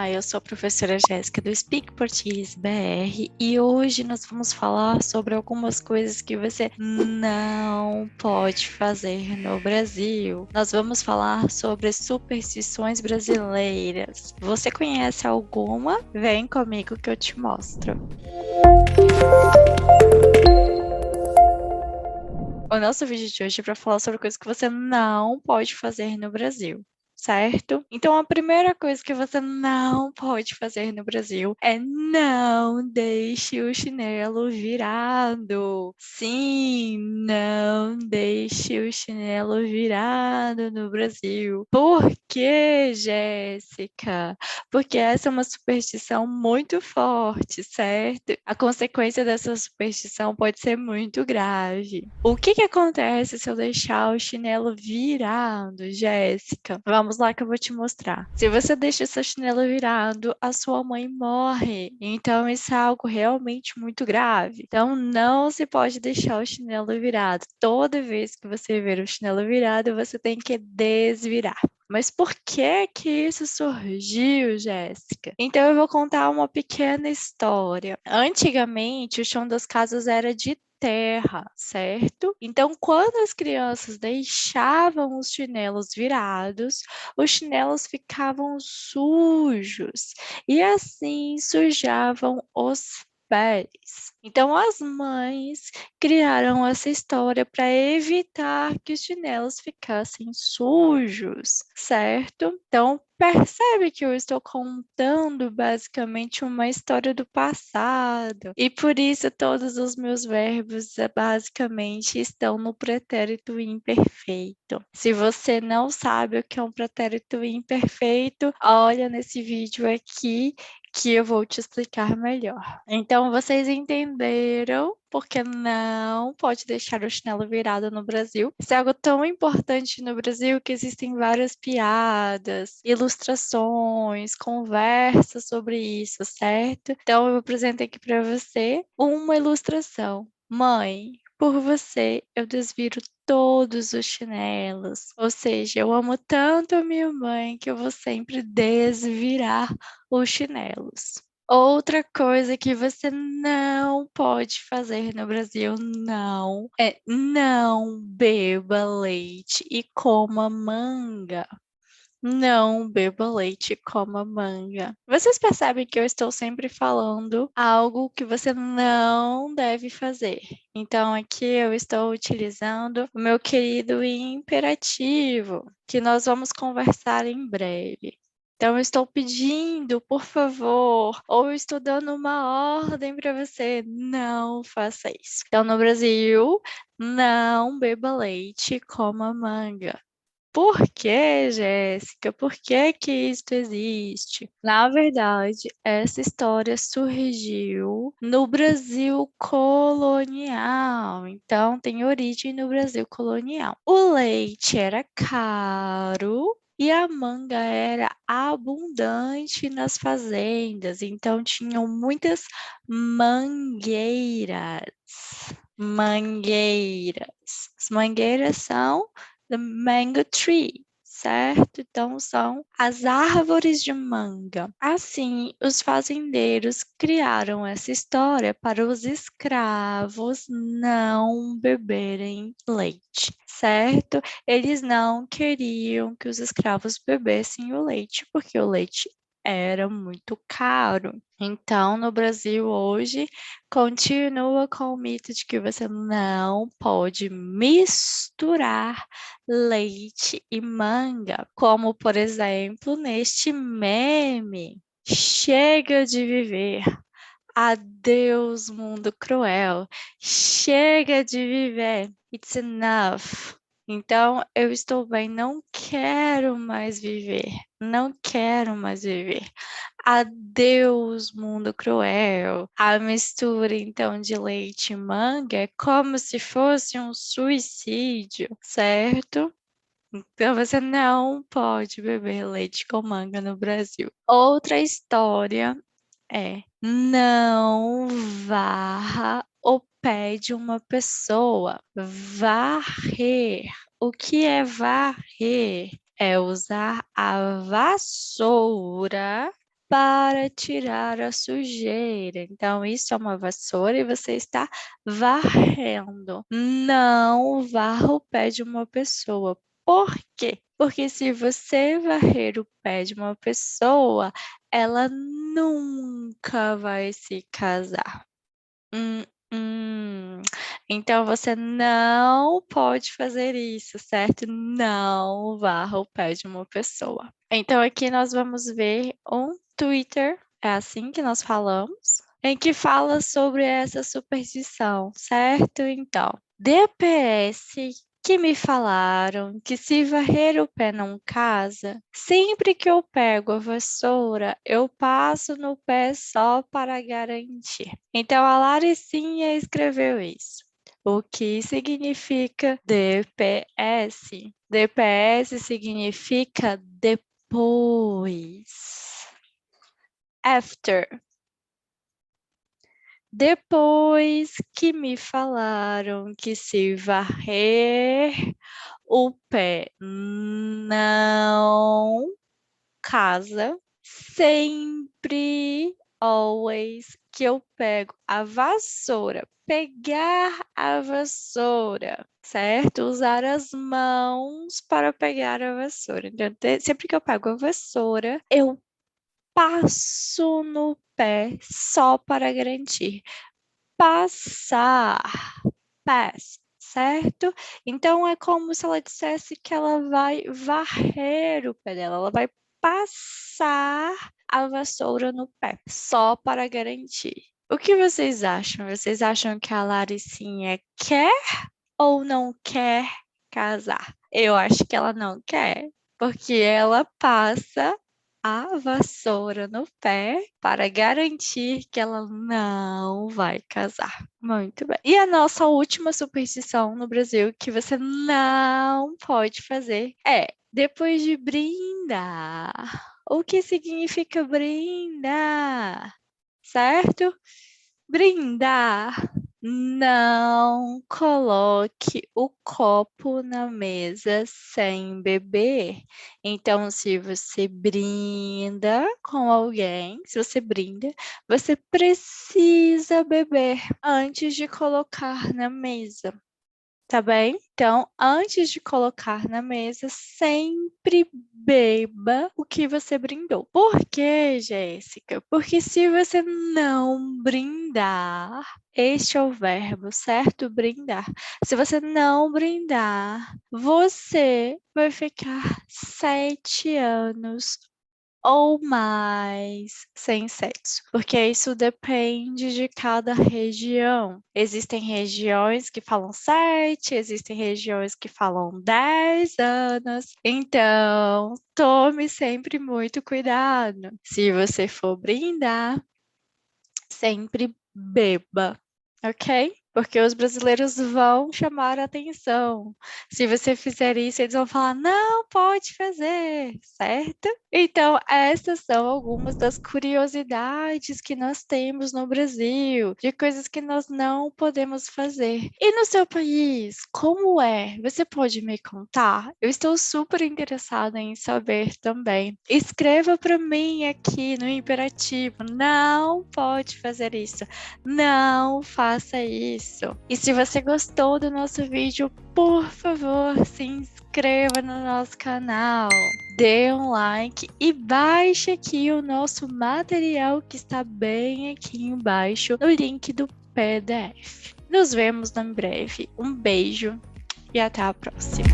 Olá, eu sou a professora Jéssica do Speak Português BR e hoje nós vamos falar sobre algumas coisas que você não pode fazer no Brasil. Nós vamos falar sobre superstições brasileiras. Você conhece alguma? Vem comigo que eu te mostro. O nosso vídeo de hoje é para falar sobre coisas que você não pode fazer no Brasil. Certo? Então, a primeira coisa que você não pode fazer no Brasil é não deixe o chinelo virado. Sim, não deixe o chinelo virado no Brasil. Por quê, Jéssica? Porque essa é uma superstição muito forte, certo? A consequência dessa superstição pode ser muito grave. O que acontece se eu deixar o chinelo virado, Jéssica? Vamos lá que eu vou te mostrar. Se você deixa seu chinelo virado, a sua mãe morre. Então isso é algo realmente muito grave. Então não se pode deixar o chinelo virado. Toda vez que você ver o chinelo virado, você tem que desvirar. Mas por que isso surgiu, Jéssica? Então eu vou contar uma pequena história. Antigamente, o chão das casas era de terra, certo? Então, quando as crianças deixavam os chinelos virados, os chinelos ficavam sujos e assim sujavam os pés. Então, as mães criaram essa história para evitar que os chinelos ficassem sujos, certo? Então, percebe que eu estou contando basicamente uma história do passado. E por isso todos os meus verbos basicamente estão no pretérito imperfeito. Se você não sabe o que é um pretérito imperfeito, olha nesse vídeo aqui que eu vou te explicar melhor. Então, vocês entenderam porque não pode deixar o chinelo virado no Brasil. Isso é algo tão importante no Brasil que existem várias piadas, ilustrações, conversas sobre isso, certo? Então, eu apresento aqui para você uma ilustração. Mãe, por você, eu desviro todos os chinelos. Ou seja, eu amo tanto a minha mãe que eu vou sempre desvirar os chinelos. Outra coisa que você não pode fazer no Brasil, não, é não beba leite e coma manga. Não beba leite e coma manga. Vocês percebem que eu estou sempre falando algo que você não deve fazer. Então, aqui eu estou utilizando o meu querido imperativo, que nós vamos conversar em breve. Então, eu estou pedindo, por favor, ou eu estou dando uma ordem para você, não faça isso. Então, no Brasil, não beba leite e coma manga. Por que, Jéssica? Por que que isso existe? Na verdade, essa história surgiu no Brasil colonial. Então, tem origem no Brasil colonial. O leite era caro e a manga era abundante nas fazendas. Então, tinham muitas mangueiras. Mangueiras. As mangueiras são the mango tree, certo? Então, são as árvores de manga. Assim, os fazendeiros criaram essa história para os escravos não beberem leite, certo? Eles não queriam que os escravos bebessem o leite, porque o leite era muito caro. Então, no Brasil hoje, continua com o mito de que você não pode misturar leite e manga, como por exemplo neste meme. Chega de viver. Adeus, mundo cruel. Chega de viver. It's enough. Então, eu estou bem, não quero mais viver. Não quero mais viver. Adeus, mundo cruel. A mistura, então, de leite e manga é como se fosse um suicídio, certo? Então, você não pode beber leite com manga no Brasil. Outra história é: não varra o pé de uma pessoa. Varrer. O que é varrer? É usar a vassoura para tirar a sujeira. Então, isso é uma vassoura e você está varrendo. Não varra o pé de uma pessoa. Por quê? Porque se você varrer o pé de uma pessoa, ela nunca vai se casar. Hum, hum. Então você não pode fazer isso, certo? Não varra o pé de uma pessoa. Então aqui nós vamos ver um Twitter, é assim que nós falamos, em que fala sobre essa superstição, certo? Então, DPS que me falaram que se varrer o pé não casa, sempre que eu pego a vassoura, eu passo no pé só para garantir. Então a Laricinha escreveu isso. O que significa DPS? DPS significa depois. After. Depois que me falaram que se varrer o pé não casa, sempre, always, que eu pego a vassoura, pegar a vassoura, certo? Usar as mãos para pegar a vassoura. Então, sempre que eu pego a vassoura, eu passo no pé só para garantir. Passar, pass, certo? Então é como se ela dissesse que ela vai varrer o pé dela, ela vai passar a vassoura no pé, só para garantir. O que vocês acham? Vocês acham que a Laricinha quer ou não quer casar? Eu acho que ela não quer, porque ela passa a vassoura no pé para garantir que ela não vai casar. Muito bem. E a nossa última superstição no Brasil que você não pode fazer é depois de brindar. O que significa brindar? Certo? Brindar. Não coloque o copo na mesa sem beber. Então, se você brinda com alguém, se você brinda, você precisa beber antes de colocar na mesa. Tá bem? Então, antes de colocar na mesa, sempre beba o que você brindou. Por quê, Jéssica? Porque se você não brindar, este é o verbo, certo? Brindar. Se você não brindar, você vai ficar 7 anos ou mais sem sexo, porque isso depende de cada região. Existem regiões que falam 7, existem regiões que falam 10 anos. Então, tome sempre muito cuidado. Se você for brindar, sempre beba, ok? Porque os brasileiros vão chamar a atenção. Se você fizer isso, eles vão falar, não pode fazer, certo? Então, essas são algumas das curiosidades que nós temos no Brasil, de coisas que nós não podemos fazer. E no seu país, como é? Você pode me contar? Eu estou super interessada em saber também. Escreva para mim aqui no imperativo, não pode fazer isso, não faça isso. E se você gostou do nosso vídeo, por favor, se inscreva no nosso canal, dê um like e baixe aqui o nosso material que está bem aqui embaixo no link do PDF. Nos vemos em breve. Um beijo e até a próxima.